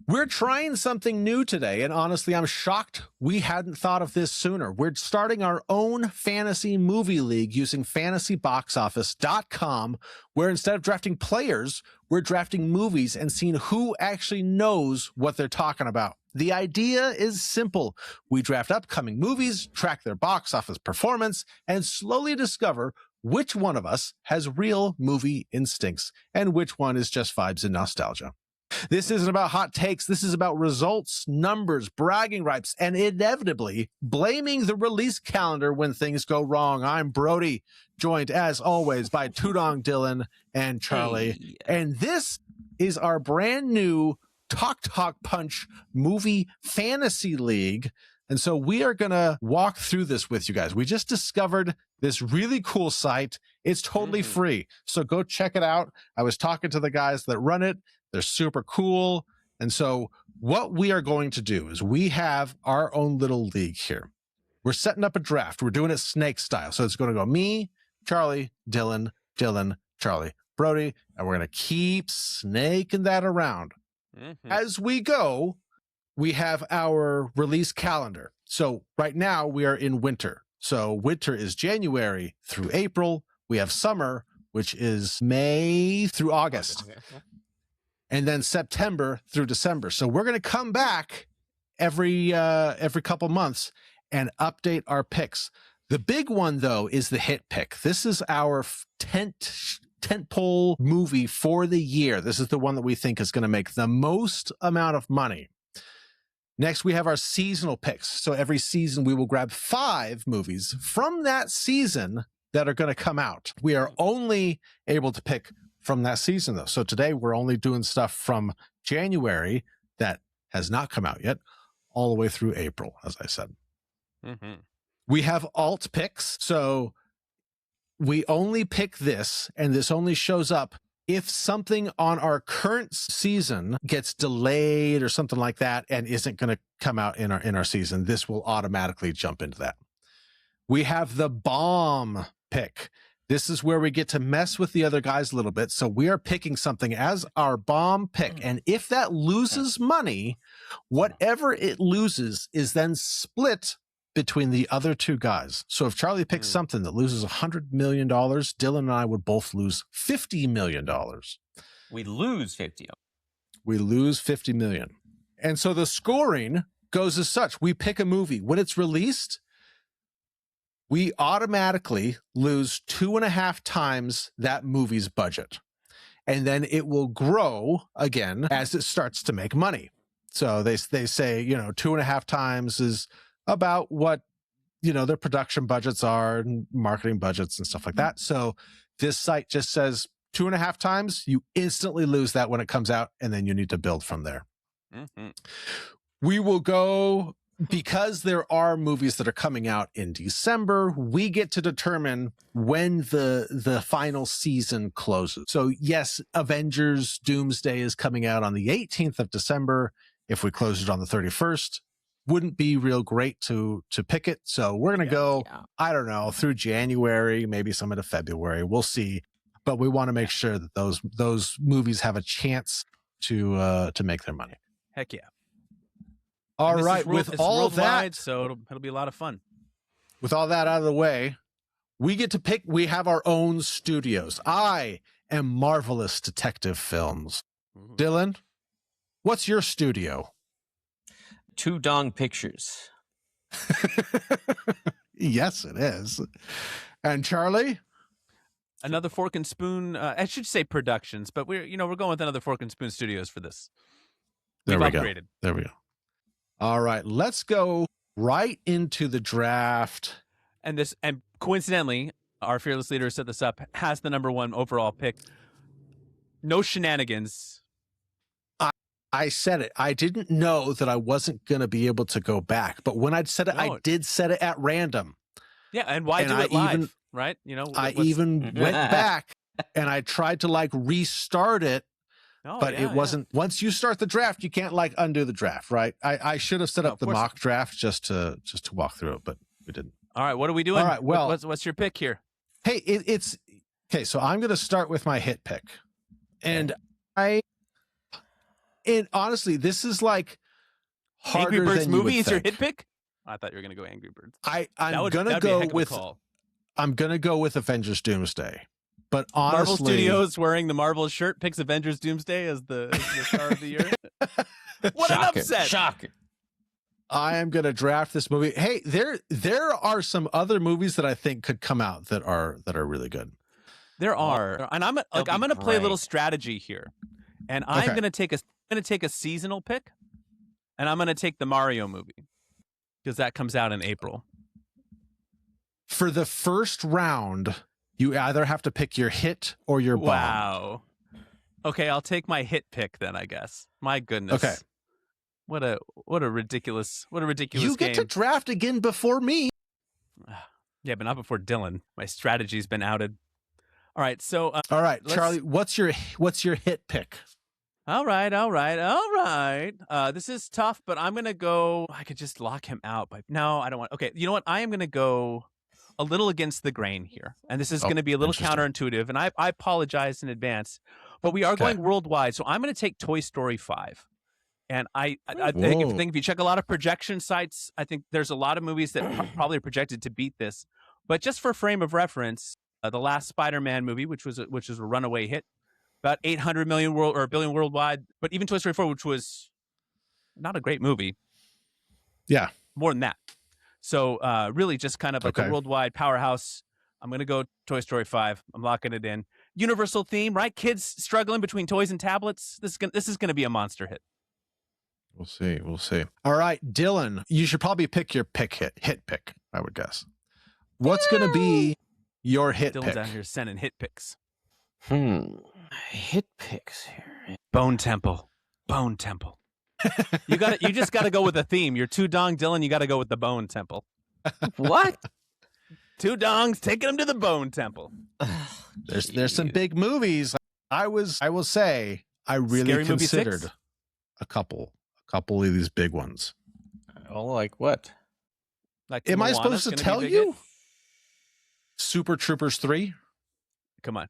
We're trying something new today, and honestly, I'm shocked we hadn't thought of this sooner. We're starting our own fantasy movie league using fantasyboxoffice.com, where instead of drafting players, we're drafting movies and seeing who actually knows what they're talking about. The idea is simple. We draft upcoming movies, track their box office performance, and slowly discover which one of us has real movie instincts and which one is just vibes and nostalgia. This isn't about hot takes. This is about results, numbers, bragging rights, and inevitably blaming the release calendar when things go wrong. I'm Brody, joined as always by Tudong, Dylan, and Charlie. Hey. And this is our brand new Talk Punch movie fantasy league. And so we are going to walk through this with you guys. We just discovered this really cool site. It's totally free. So go check it out. I was talking to the guys that run it. They're super cool. And so what we are going to do is we have our own little league here. We're setting up a draft. We're doing it snake style. So it's going to go me, Charlie, Dylan, Charlie, Brody, and we're going to keep snaking that around. As we go, we have our release calendar. So right now we are in winter. So winter is January through April. We have summer, which is May through August. And then September through December. So we're going to come back every couple months and update our picks. The big one, though, is the hit pick. This is our tentpole movie for the year. This is the one that we think is going to make the most amount of money. Next, we have our seasonal picks. So every season, we will grab 5 movies from that season that are going to come out. We are only able to pick from that season, though. So today we're only doing stuff from January that has not come out yet, all the way through April, as I said. We have alt picks. So we only pick this, and this only shows up if something on our current season gets delayed or something like that and isn't going to come out in our season. This will automatically jump into that. We have the bomb pick. This is where we get to mess with the other guys a little bit. So we are picking something as our bomb pick. And if that loses money, whatever it loses is then split between the other 2 guys. So if Charlie picks something that loses $100 million, Dylan and I would both lose $50 million. We lose 50. We lose $50 million. And so the scoring goes as such. We pick a movie. When it's released, we automatically lose 2.5 times that movie's budget. And then it will grow again as it starts to make money. So they say, 2.5 times is about what, their production budgets are and marketing budgets and stuff like that. So this site just says 2.5 times, you instantly lose that when it comes out, and then you need to build from there. We will go, because there are movies that are coming out in December, we get to determine when the final season closes. So yes, Avengers Doomsday is coming out on the 18th of December. If we close it on the 31st, wouldn't be real great to pick it. So we're going to go, I don't know, through January, maybe some into February. We'll see. But we want to make sure that those movies have a chance to make their money. Heck yeah. All right, with all that, so it'll be a lot of fun. With all that out of the way, we get to pick. We have our own studios. I am Marvelous Detective Films. Dylan, what's your studio? Tudong Pictures. Yes, it is. And Charlie? Another Fork and Spoon. I should say Productions, but we're going with Another Fork and Spoon Studios for this. There we go. Upgraded. There we go. All right, let's go right into the draft. And coincidentally, our fearless leader set this up, has the number 1 overall pick. No shenanigans. I said it. I didn't know that I wasn't going to be able to go back, but when I said it, I did set it at random. Yeah, and why do it live, right? I even went back and I tried to restart it. But it wasn't. Once you start the draft, you can't undo the draft, right? I should have set up the mock draft just to walk through it, but we didn't. All right, what are we doing? All right, well, what's your pick here? Hey, it's okay. So I'm going to start with my hit pick, and And honestly, this is like harder Angry Birds than you would movie is your think. hit pick? I thought you were going to go Angry Birds. I'm that'd gonna be a go heck of a with call. I'm gonna go with Avengers Doomsday. But honestly, Marvel Studios wearing the Marvel shirt picks Avengers Doomsday as the star of the year. What an upset! Shocker. I am gonna draft this movie. Hey, there are some other movies that I think could come out that are really good. There are, and I'm gonna play a little great. strategy here, and I'm Okay. gonna take a seasonal pick, and I'm gonna take the Mario movie because that comes out in April. For the first round, you either have to pick your hit or your bomb. Wow. Okay, I'll take my hit pick then. I guess. My goodness. Okay. What a ridiculous You get game. to draft again before me. Yeah, but not before Dylan. My strategy's been outed. All right, so All right, let's- Charlie, what's your hit pick? all right. This is tough, but I'm gonna go. I could just lock him out, but no, I don't want. Okay, you know what? I am gonna go a little against the grain here, and this is going to be a little interesting. counterintuitive. And I apologize in advance, but we are going worldwide, so I'm going to take Toy Story 5. And I think if you check a lot of projection sites, I think there's a lot of movies that probably are projected to beat this. But just for frame of reference, the last Spider-Man movie, which was a runaway hit, about 800 million billion worldwide. But even Toy Story 4, which was not a great movie, Yeah. more than that. So really just kind of like a worldwide powerhouse. I'm going to go Toy Story 5. I'm locking it in. Universal theme, right? Kids struggling between toys and tablets. This is going to be a monster hit. We'll see. All right, Dylan, you should probably pick your hit pick, I would guess. What's going to be your hit Dylan's pick? out here sending hit picks. Hit picks here. Bone Temple. You just got to go with the theme. You're too dong, Dylan. You got to go with the Bone Temple. What? Two dongs taking them to the Bone Temple. There's some big movies. I will say I really Scary Movie considered 6? a couple of these big ones. Oh, like what? Like Am I Moana's supposed to gonna be a tell big you? hit? Super Troopers 3? Come on.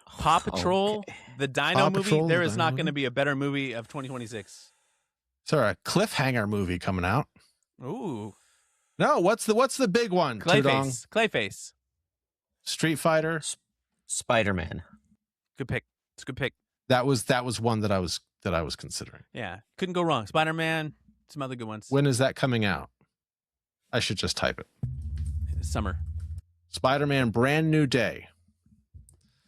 Paw Patrol, Okay. the Dino Paw movie. Patrol, There the is Dino not going to movie? be a better movie of 2026. Is there a cliffhanger movie coming out? Ooh, No, what's the big one? Tudong? Clayface. Street Fighter? Spider-Man. Good pick. It's a good pick. That was one that I was considering. Yeah, couldn't go wrong. Spider-Man, some other good ones. When is that coming out? I should just type it. Summer. Spider-Man Brand New Day.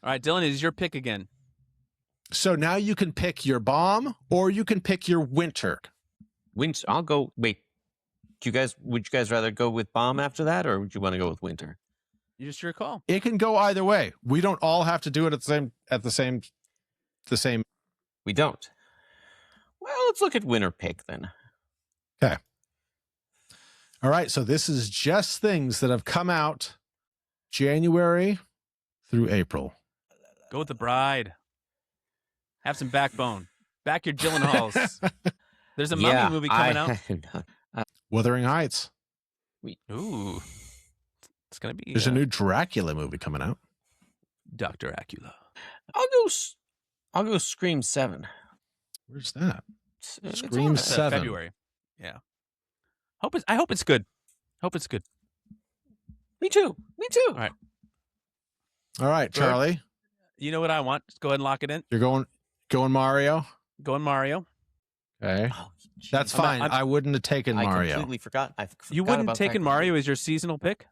All right, Dylan, it is your pick again. So now you can pick your bomb or you can pick your winter. Winter. I'll go. Wait. Would you guys rather go with bomb after that, or would you want to go with winter? You just your call. It can go either way. We don't all have to do it at the same. We don't. Well, let's look at winter pick then. Okay. All right. So this is just things that have come out January through April. Go with The Bride. Have some backbone. Back your Gyllenhaals. There's a mummy movie coming out. Wuthering Heights. Ooh. It's going to be There's a new Dracula movie coming out. Dr. Acula. I'll go Scream 7. Where's that? It's Scream on It's, 7. February. Yeah. I hope it's good. Hope it's good. Me too. All right. All right, Charlie. You know what I want? Just go ahead and lock it in. You're going Mario. Going Mario. Okay. Oh, geez. That's fine. I wouldn't have taken I Mario. completely forgot. You wouldn't have taken Mario as your seasonal pick?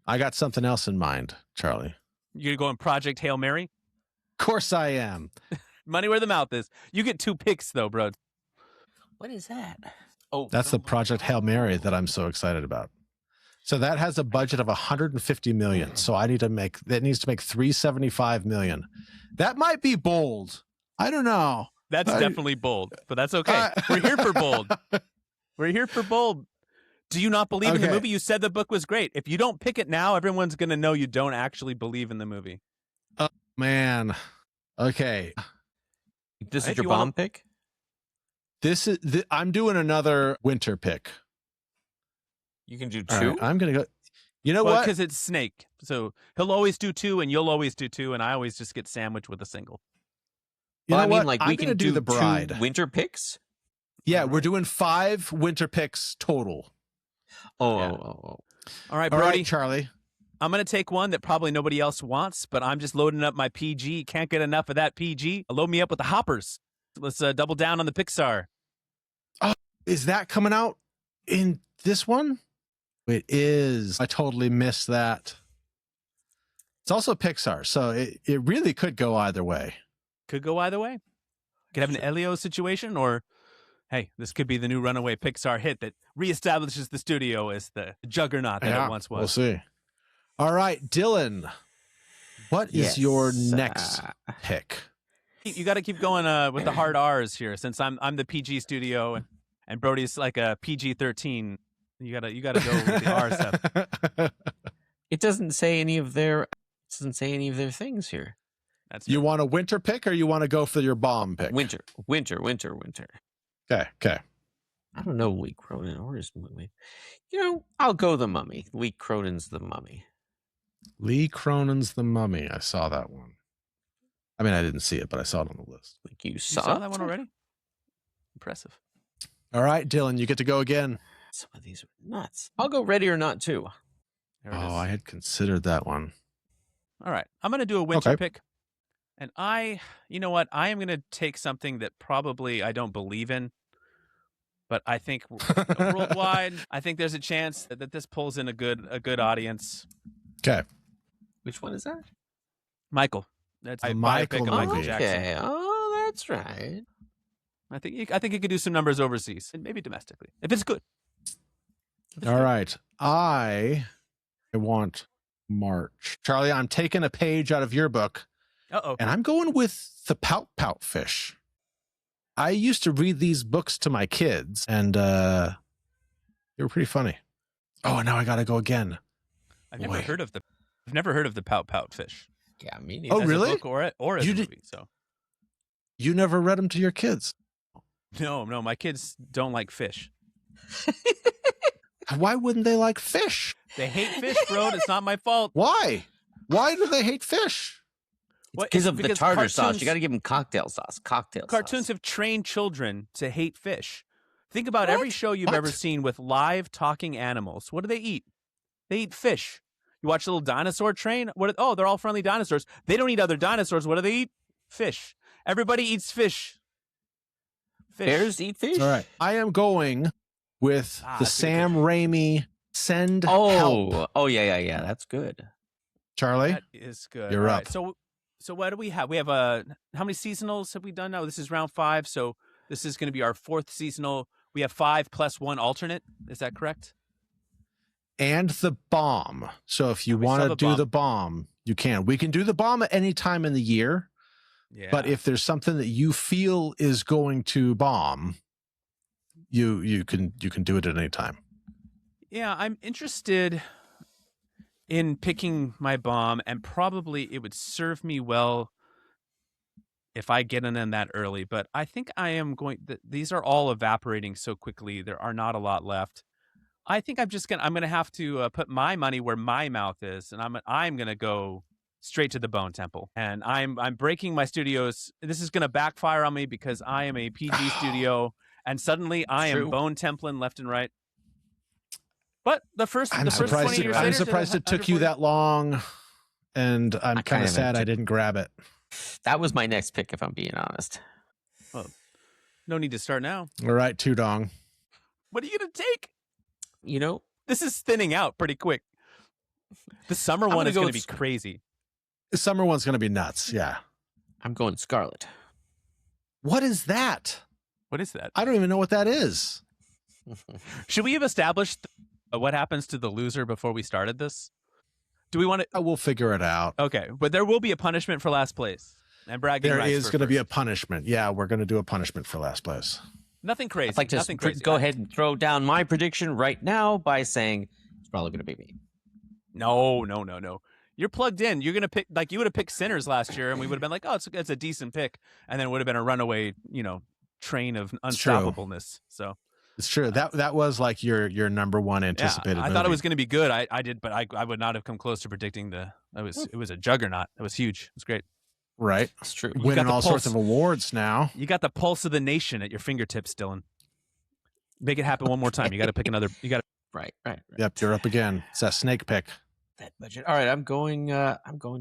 I got something else in mind, Charlie. You're going Project Hail Mary? Of course I am. Money where the mouth is. You get 2 picks, though, bro. What is that? Oh, That's the Project Hail Mary that I'm so excited about. So that has a budget of 150 million. So that needs to make 375 million. That might be bold. I don't know. That's definitely bold, but that's okay. We're here for bold. We're here for bold. Do you not believe in the Okay. movie? You said the book was great. If you don't pick it now, everyone's going to know you don't actually believe in the movie. Man. Okay. This Right, is your you bomb wanna- pick? I'm doing another winter pick. You can do All 2? right, I'm going to go. You know Well, what? because it's Snake. So he'll always do 2 and you'll always do 2 and I always just get sandwiched with a single. You Well, know I mean, what? like I'm we gonna can do the two bride. winter picks. Yeah, we're doing 5 winter picks total. Oh, Yeah. oh. All right, All Brody. right, Charlie. I'm going to take one that probably nobody else wants, but I'm just loading up my PG. Can't get enough of that PG. Load me up with the hoppers. Let's double down on the Pixar. Oh, is that coming out in this one? It is. I totally missed that. It's also Pixar, so it really could go either way. Could go either way. Could have an Elio situation, or hey, this could be the new runaway Pixar hit that reestablishes the studio as the juggernaut that it once was. We'll see. All right, Dylan, what is your next pick? You got to keep going with the hard R's here, since I'm the PG studio and Brody's like a PG-13. You gotta go with the R stuff. It doesn't say any of their things here. That's You want a winter pick, or you want to go for your bomb pick? Winter. Okay. I don't know Lee Cronin or his movie. I'll go The Mummy. Lee Cronin's The Mummy. Lee Cronin's The Mummy. I saw that one. I mean, I didn't see it, but I saw it on the list. Like you saw that one already? Impressive. All right, Dylan, you get to go again. Some of these are nuts. I'll go Ready or Not too. There it is. I had considered that one. All right. I'm going to do a winter pick. And you know what? I am going to take something that probably I don't believe in. But I think worldwide, I think there's a chance that this pulls in a good audience. Okay. Which one is that? Michael. That's a Michael biopic of Michael movie. Jackson. Okay. Oh, that's right. I think it could do some numbers overseas and maybe domestically if it's good. All right. I want March. Charlie, I'm taking a page out of your book. Uh-oh. And I'm going with the Pout Pout Fish. I used to read these books to my kids, and they were pretty funny. Oh, now I got to go again. I've never heard of the Pout Pout Fish. Yeah, me neither. Oh, really? As a book or as a movie. So you never read them to your kids? no, my kids don't like fish. Why wouldn't they like fish? They hate fish, bro. It's not my fault. Why? Why do they hate fish? Because of the tartar sauce. You got to give them cocktail sauce. Cartoons have trained children to hate fish. Think about every show you've ever seen with live talking animals. What do they eat? They eat fish. You watch a little dinosaur train. They're all friendly dinosaurs. They don't eat other dinosaurs. What do they eat? Fish. Everybody eats fish. Bears eat fish? All right. I am going with the Sam Raimi Send Help. Oh, yeah. That's good. Charlie? That is good. You're all up. Right. So what do we have? We have how many seasonals have we done now? This is round 5. So this is going to be our 4th seasonal. We have 5 plus 1 alternate. Is that correct? And the bomb. So if you want to do the bomb, you can. We can do the bomb at any time in the year. Yeah. But if there's something that you feel is going to bomb, you can do it at any time. Yeah, I'm interested in picking my bomb, and probably it would serve me well if I get in them that early. But I think I am going. These are all evaporating so quickly. There are not a lot left. I think I'm gonna have to put my money where my mouth is, and I'm gonna go straight to the Bone Temple, and I'm breaking my studios. This is gonna backfire on me because I am a PG studio, and suddenly I am Bone Templing left and right. But I'm surprised it took you that long, and I'm kind of sad I didn't grab it. That was my next pick, if I'm being honest. Well, no need to start now. All right, Tudong. What are you gonna take? This is thinning out pretty quick. The summer one is going to be crazy. The summer one's going to be nuts. Yeah. I'm going Scarlet. What is that? What is that? I don't even know what that is. Should we have established what happens to the loser before we started this? Do we want to? We'll figure it out. Okay, but there will be a punishment for last place. And bragging there rights is going to be a punishment. Yeah, we're going to do a punishment for last place. Nothing crazy. I'd like to go ahead and throw down my prediction right now by saying it's probably going to be me. No. You're plugged in. You're going to pick, like you would have picked Sinners last year, and we would have been like, oh, it's a decent pick. And then it would have been a runaway, train of unstoppableness. So it's true. That was like your number one anticipated movie. I thought it was going to be good. I did, but I would not have come close to predicting it was a juggernaut. It was huge. It was great. right? It's true. Winning all sorts of awards now. You got the pulse of the nation at your fingertips, Dylan. Make it happen one more time. You got to pick another. You got to. Right. Yep, you're up again. It's that snake pick. That budget. All right, I'm going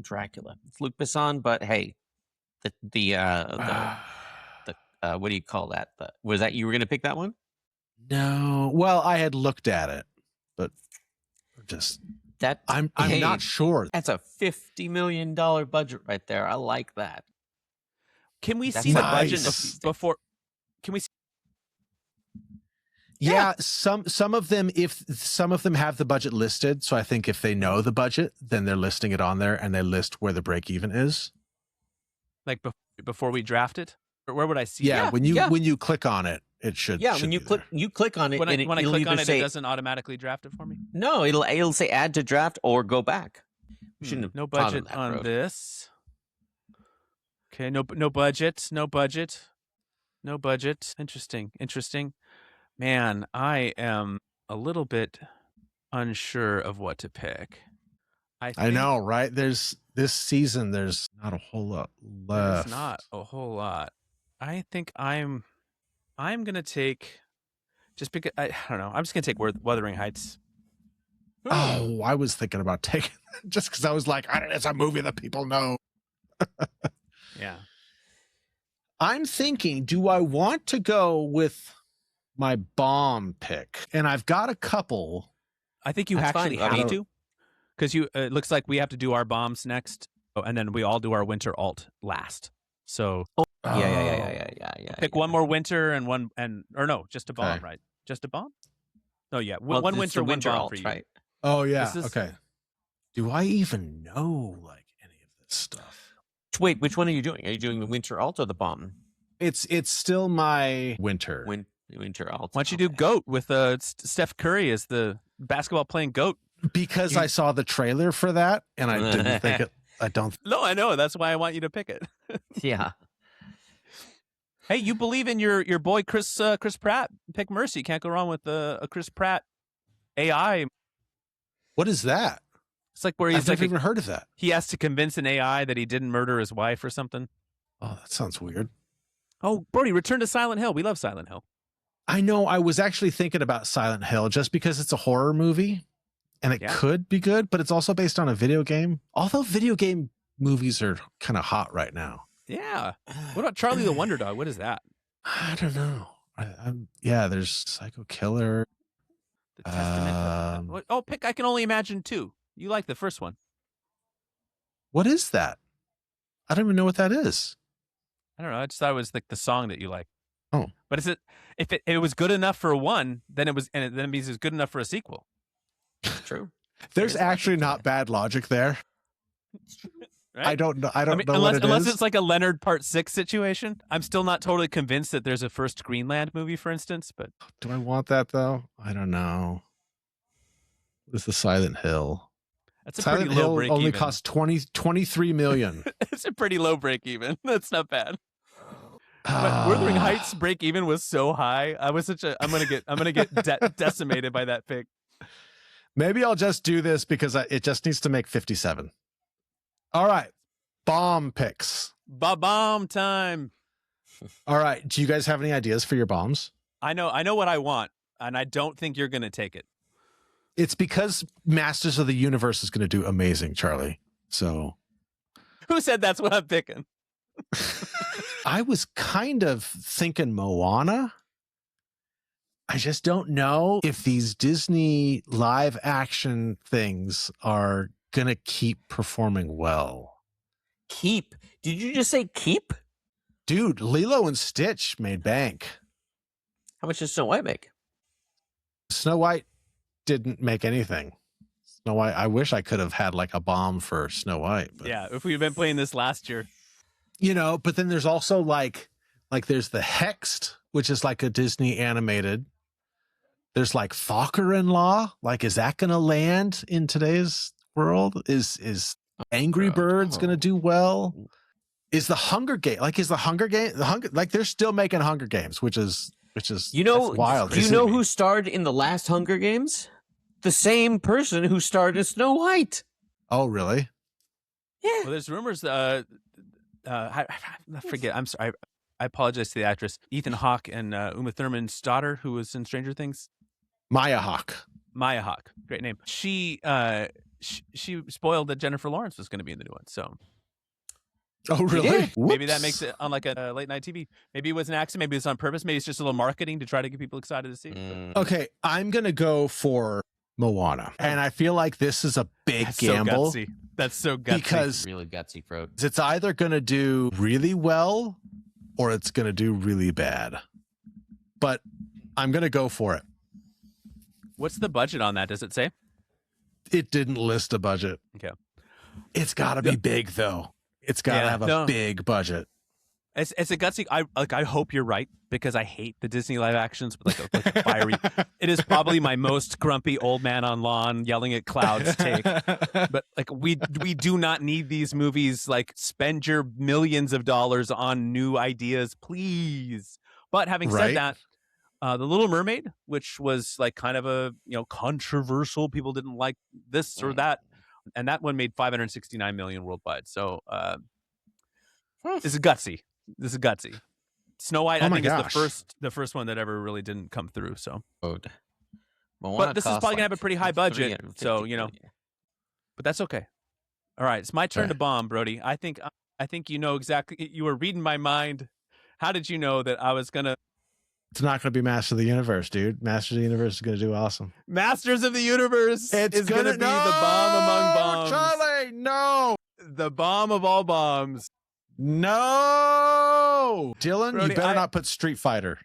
Dracula. It's Luc Besson, but hey, the what do you call that? Was that you were going to pick that one? No. Well, I had looked at it, but just that I'm not sure. That's a $50 million budget right there. I like that. Can we That's see the nice. budget before? Can we see? Yeah, some of them, if some of them have the budget listed, so I think if they know the budget, then they're listing it on there and they list where the break even is. Like before we draft it, or where would I see? Yeah, it? when you click on it, it should. Yeah, should when you click on it, when and I it'll click on either it, say, it doesn't automatically draft it for me. No, it'll say add to draft or go back. We shouldn't have No gone budget that on road. this. Okay, no budget. Interesting. Man, I am a little bit unsure of what to pick. I know, right? There's this season. There's not a whole lot left. There's not a whole lot. I think I'm gonna take just because I don't know. I'm just gonna take Wuthering Heights. Oh, I was thinking about taking just because I was like, it's a movie that people know. Yeah. I'm thinking, do I want to go with my bomb pick? And I've got a couple. I think you That's actually fine. have to, because it looks like we have to do our bombs next, and then we all do our winter alt last. So Yeah. pick one more winter and just a bomb, Okay. right? Just a bomb? No, yeah, Well, one it's winter, the one bomb alt, for you. right? Oh yeah. This is- Okay. Do I even know like any of this stuff? Wait, which one are you doing? Are you doing the winter alt or the bomb? It's still my winter. Winter alt. Why don't you do GOAT with Steph Curry as the basketball playing GOAT? Because I saw the trailer for that and I didn't think it. I don't. No, I know. That's why I want you to pick it. Yeah. Hey, you believe in your boy Chris Pratt? Pick Mercy. Can't go wrong with a Chris Pratt AI. What is that? It's like where I've he's never like even heard of that. he has to convince an AI that he didn't murder his wife or something. Oh, that sounds weird. Oh, Brody, return to Silent Hill. We love Silent Hill. I know. I was actually thinking about Silent Hill just because it's a horror movie and it could be good, but it's also based on a video game. Although video game movies are kind of hot right now. Yeah. What about Charlie the Wonder Dog? What is that? I don't know. There's Psycho Killer. The Testament. Pick I Can Only Imagine 2. You like the first one. What is that? I don't even know what that is. I don't know. I just thought it was like the song that you like. Oh. But if it was good enough for one, then it means it's good enough for a sequel. True. There's actually not bad logic there. Right? I don't know. I don't know unless, what it unless is. it's like a Leonard Part 6 situation. I'm still not totally convinced that there's a first Greenland movie, for instance. But Do I want that though? I don't know. What is the Silent Hill? that's a Silent pretty low Hill break only even. cost 23 million. It's a pretty low break even. That's not bad. But Wuthering Heights break even was so high. I'm gonna get decimated by that pick. Maybe I'll just do this because it just needs to make 57. All right. Bomb picks. Bomb time. All right. Do you guys have any ideas for your bombs? I know what I want, and I don't think you're gonna take it. It's because Masters of the Universe is going to do amazing, Charlie. So Who said that's what I'm picking? I was kind of thinking Moana. I just don't know if these Disney live action things are going to keep performing well. Keep. Did you just say keep? Dude, Lilo and Stitch made bank. How much does Snow White make? Snow White didn't make anything. Snow White, I wish I could have had like a bomb for Snow White. But, Yeah, if we'd been playing this last year. but then there's also like there's the Hexed, which is like a Disney animated. There's like Fokker-in-Law. Like, is that going to land in today's world? Is Angry Birds going to do well? Is the Hunger Game they're still making Hunger Games, which is that's wild. Do you know who starred in the last Hunger Games? The same person who starred in Snow White. Oh, really? Yeah. Well, there's rumors I forget. I'm sorry. I apologize to the actress Ethan Hawke and Uma Thurman's daughter, who was in Stranger Things. Maya Hawke. Maya Hawke, great name. She spoiled that Jennifer Lawrence was going to be in the new one. So, Oh, really? maybe that makes it on like a late night TV. Maybe it was an accident. Maybe it's on purpose. Maybe it's just a little marketing to try to get people excited to see. Okay, I'm gonna go for Moana, and I feel like this is a big gamble. So gutsy. That's so gutsy. Because really gutsy, bro. it's either gonna do really well or it's gonna do really bad. But I'm gonna go for it. What's the budget on that? Does it say? It didn't list a budget. Okay. It's got to be big though. It's got to have a big budget. It's a gutsy. I hope you're right because I hate the Disney live actions with like a fiery. It is probably my most grumpy old man on lawn yelling at clouds take. But like we do not need these movies. Like spend your millions of dollars on new ideas, please. But having said that, The Little Mermaid, which was like kind of a controversial, people didn't like this or that, and that one made $569 million worldwide. So this is gutsy. Snow White, I think, is the first one that ever really didn't come through. So, but this is probably gonna have a pretty high budget. So but that's okay. All right, it's my turn to bomb, Brody. I think you know exactly. You were reading my mind. How did you know that I was gonna? It's not going to be Master of the Universe, dude. Master of the Universe is going to do awesome. Masters of the Universe is going to be the bomb among bombs. Charlie, no. The bomb of all bombs. No. Dylan, Brody, you better not put Street Fighter.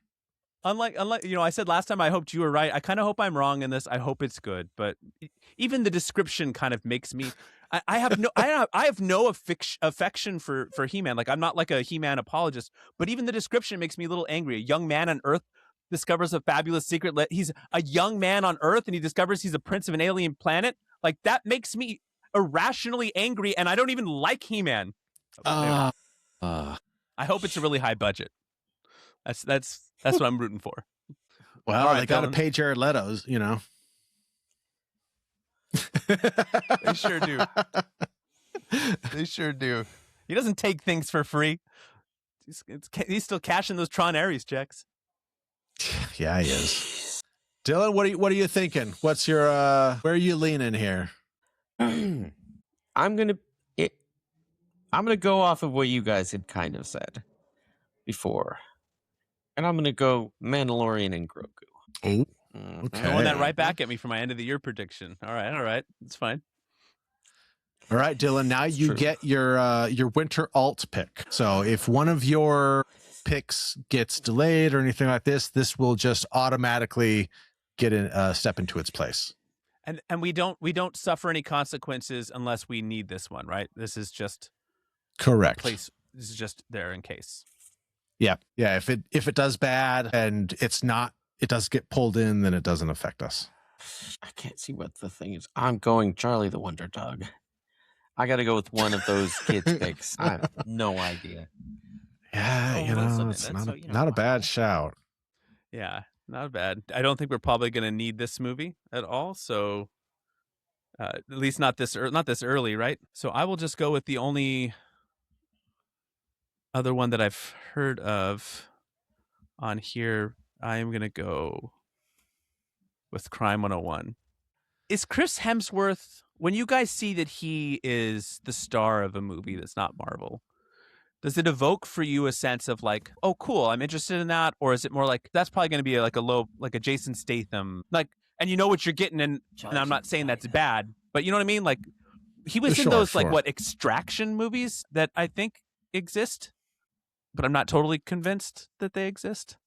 Unlike, I said last time I hoped you were right. I kind of hope I'm wrong in this. I hope it's good, but even the description kind of makes me. I have no affection for He-Man. Like I'm not like a He-Man apologist, but even the description makes me a little angry. A young man on Earth discovers a fabulous secret. He's a young man on Earth, and he discovers he's a prince of an alien planet. Like that makes me irrationally angry, and I don't even like He-Man. I hope it's a really high budget. That's what I'm rooting for. Well, they got to pay Jared Leto's, They sure do. They sure do. He doesn't take things for free. He's still cashing those Tron Ares checks. Yeah, he is. Dylan, what are you thinking? What's your where are you leaning here? I'm gonna go off of what you guys had kind of said before, and I'm gonna go Mandalorian and Grogu. Oh. Okay. Throwing that right back at me for my end of the year prediction. All right, it's fine. All right, Dylan. Now you get your winter alt pick. So if one of your picks gets delayed or anything like this will just automatically get step into its place. And we don't suffer any consequences unless we need this one, right? This is just correct. This is just there in case. Yeah. If it does bad and it does get pulled in, then it doesn't affect us. I can't see what the thing is. I'm going Charlie the Wonder Dog. I got to go with one of those kids' picks. I have no idea. Yeah, it's not a bad shout. Yeah, not bad. I don't think we're probably going to need this movie at all. So, at least not this early, right? So I will just go with the only other one that I've heard of on here. I am going to go with Crime 101. Is Chris Hemsworth, when you guys see that he is the star of a movie that's not Marvel, does it evoke for you a sense of like, oh, cool, I'm interested in that? Or is it more like, that's probably going to be like a Jason Statham, like, and you know what you're getting, and I'm not saying that's bad, but you know what I mean? Like, he was in those, like, what, Extraction movies that I think exist, but I'm not totally convinced that they exist.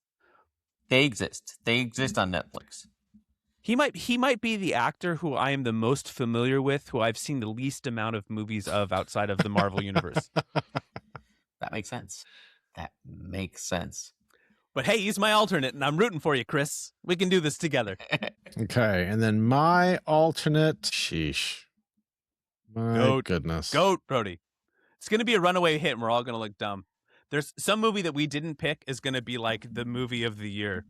They exist. They exist on Netflix. He might be the actor who I am the most familiar with, who I've seen the least amount of movies of outside of the Marvel universe. That makes sense. But hey, he's my alternate, and I'm rooting for you, Chris. We can do this together. Okay, and then my alternate, sheesh. My goodness. Goat, Brody. It's going to be a runaway hit, and we're all going to look dumb. There's some movie that we didn't pick is going to be like the movie of the year.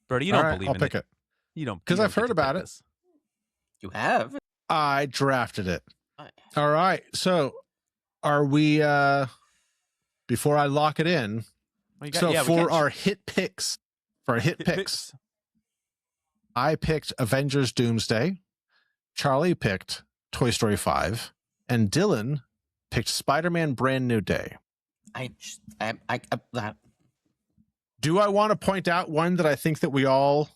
Brody, you don't believe in it. I'll pick it. You don't. Because I've heard about it. You have? I drafted it. All right. So are we before I lock it in. For our hit picks, I picked Avengers Doomsday. Charlie picked Toy Story 5. And Dylan picked Spider-Man Brand New Day. Do I want to point out one that I think that we all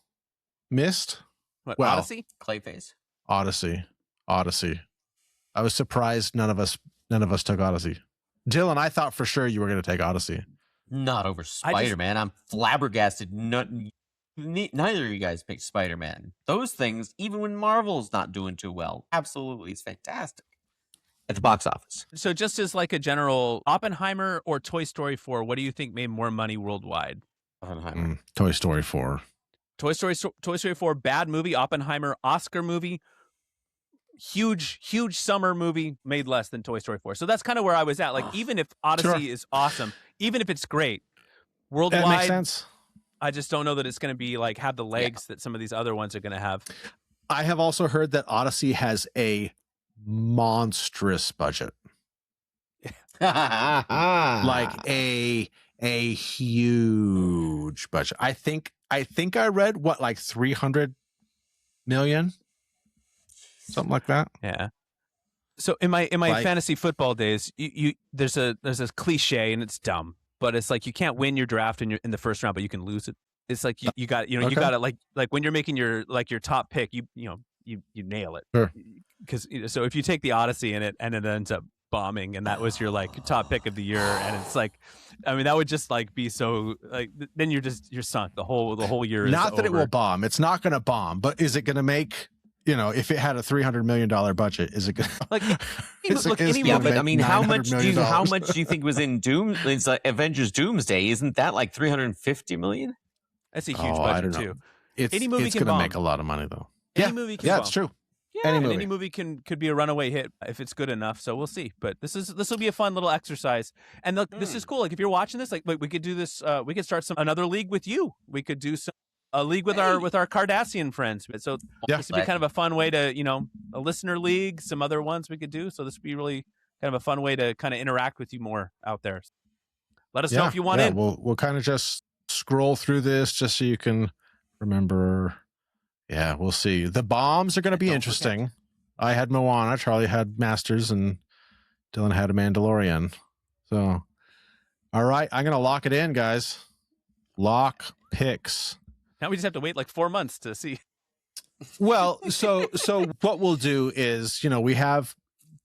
missed? What, Odyssey? Clayface. Odyssey. I was surprised none of us took Odyssey. Dylan, I thought for sure you were going to take Odyssey. Not over Spider-Man. I'm flabbergasted. Neither of you guys picked Spider-Man. Those things, even when Marvel's not doing too well, absolutely is fantastic at the box office. So just as like a general, Oppenheimer or Toy Story 4, what do you think made more money worldwide? Oppenheimer. Toy Story 4. Toy Story 4, bad movie. Oppenheimer, Oscar movie. Huge summer movie, made less than Toy Story 4. So that's kind of where I was at. Like, even if Odyssey is awesome, even if it's great, worldwide, that makes sense. I just don't know that it's going to be like have the legs that some of these other ones are going to have. I have also heard that Odyssey has a monstrous budget. Like a huge budget. I think I read what, like 300 million, something like that. Yeah. So in my like, fantasy football days, there's a cliche, and it's dumb, but it's like you can't win your draft in the first round, but you can lose it. It's like you got you got to like when you're making your top pick, you nail it. Sure. Because so if you take the Odyssey in it and it ends up bombing, and that was your like top pick of the year, and it's like, I mean, that would just like be so like then you're sunk the whole year. Not that over. It will bomb. It's not going to bomb, but is it going to make? If it had a $300 million budget, is it good? Like, but I mean, how much do you think was in Doom? It's like Avengers Doomsday. Isn't that like 350 million? That's a huge budget too. Any movie can going to make a lot of money though. Any movie can bomb. It's true. Yeah, any movie could be a runaway hit if it's good enough. So we'll see. But this will be a fun little exercise. And look, this is cool. Like if you're watching this, like we could do this. We could start another league with you. We could do a league with our Cardassian friends. So this would be kind of a fun way to, a listener league, some other ones we could do. So this would be really kind of a fun way to kind of interact with you more out there. Let us know if you want in. We'll kind of just scroll through this just so you can remember. Yeah, we'll see. The bombs are going to be interesting. I had Moana, Charlie had Masters, and Dylan had a Mandalorian. So, all right, I'm going to lock it in, guys. Lock picks. Now we just have to wait like 4 months to see. Well, so what we'll do is, we have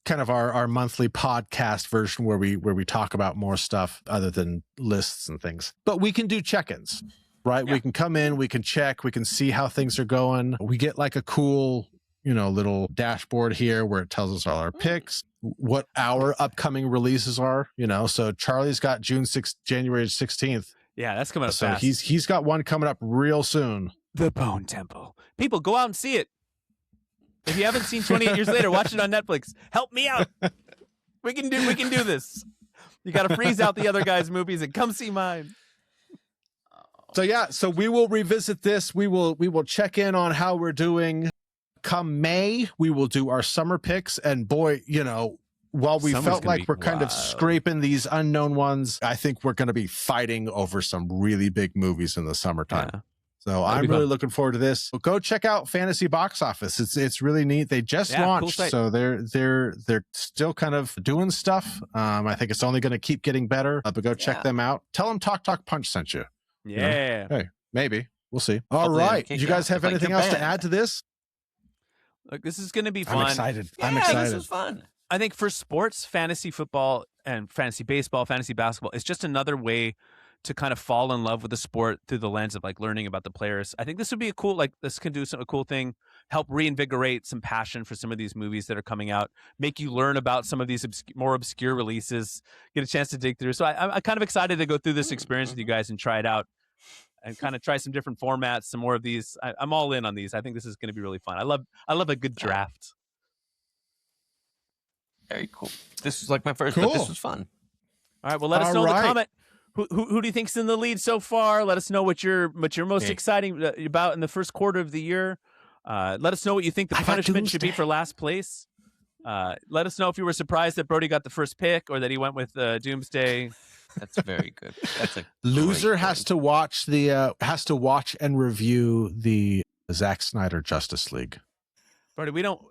kind of our monthly podcast version where we talk about more stuff other than lists and things. But we can do check-ins, right? Yeah. We can come in, we can check, we can see how things are going. We get like a cool, little dashboard here where it tells us all our picks, what our upcoming releases are, So Charlie's got January 16th. Yeah, that's coming up so fast. He's got one coming up real soon. The Bone Temple. People, go out and see it. If you haven't seen 28 Years Later, watch it on Netflix. Help me out. We can do this. You got to freeze out the other guys' movies and come see mine. So we will revisit this. We will check in on how we're doing. Come May, we will do our summer picks, and boy, while we felt like we're kind of scraping these unknown ones, I think we're going to be fighting over some really big movies in the summertime. Yeah. So I'm really looking forward to this. Well, go check out Fantasy Box Office. It's really neat. They just launched, cool, so they're still kind of doing stuff. I think it's only going to keep getting better. But go check them out. Tell them Talk Punch sent you. Yeah. Hey, maybe we'll see. All right. Do you guys have anything else to add to this? Look, this is going to be fun. I'm excited. This is fun. I think for sports, fantasy football and fantasy baseball, fantasy basketball, it's just another way to kind of fall in love with the sport through the lens of like learning about the players. I think this would be this can do a cool thing, help reinvigorate some passion for some of these movies that are coming out, make you learn about some of these more obscure releases, get a chance to dig through. So I'm kind of excited to go through this experience with you guys and try it out and kind of try some different formats, some more of these. I'm all in on these. I think this is going to be really fun. I love a good draft. Very cool. This was like my first, but this was fun. All right. Well, let us know in the comment. Who do you think's in the lead so far? Let us know what you're most exciting about in the first quarter of the year. Let us know what you think the punishment should be for last place. Let us know if you were surprised that Brody got the first pick or that he went with Doomsday. That's very good. That's a Loser great has point. to watch and review the Zack Snyder Justice League. Brody, we don't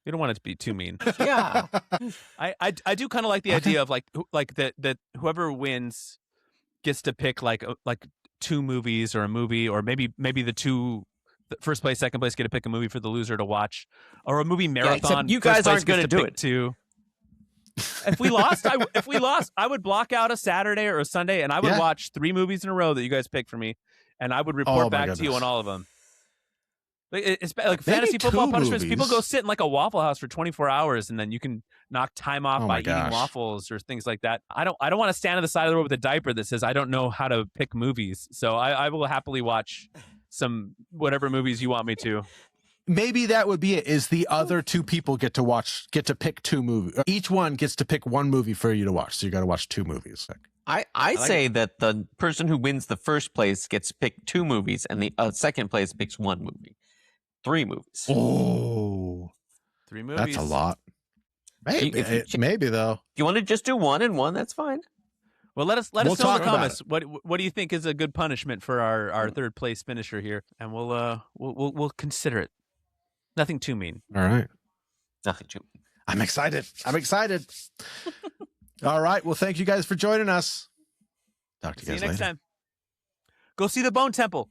want it to be too mean. Yeah. I do kind of like the idea of like that whoever wins gets to pick like 2 movies or a movie, or maybe the first place, second place get to pick a movie for the loser to watch, or a movie marathon. except you First guys place aren't going to gets do pick it. 2. If we lost, I would block out a Saturday or a Sunday, and I would watch 3 movies in a row that you guys pick for me, and I would report back to you on all of them. It's like Maybe fantasy football 2 punishments. movies. People go sit in like a Waffle House for 24 hours, and then you can knock time off Oh by my eating gosh. waffles or things like that. I don't want to stand on the side of the road with a diaper that says I don't know how to pick movies. So I will happily watch some whatever movies you want me to. Maybe that would be it. Is the other 2 people get to pick 2 movies? Each one gets to pick 1 movie for you to watch. So you got to watch 2 movies. I say that the person who wins the first place gets to pick 2 movies, and the second place picks 1 movie. 3 movies. Oh, 3 movies. that's a lot. Maybe, If you- maybe though. If you want to just do 1 and 1, that's fine. Well, let us We'll know in talk the about comments what do you think is a good punishment for our third place finisher here, and we'll consider it. Nothing too mean. All right. Nothing too. I'm excited. All right. Well, thank you guys for joining us. Talk to See you you guys next later. time. Go see the Bone Temple.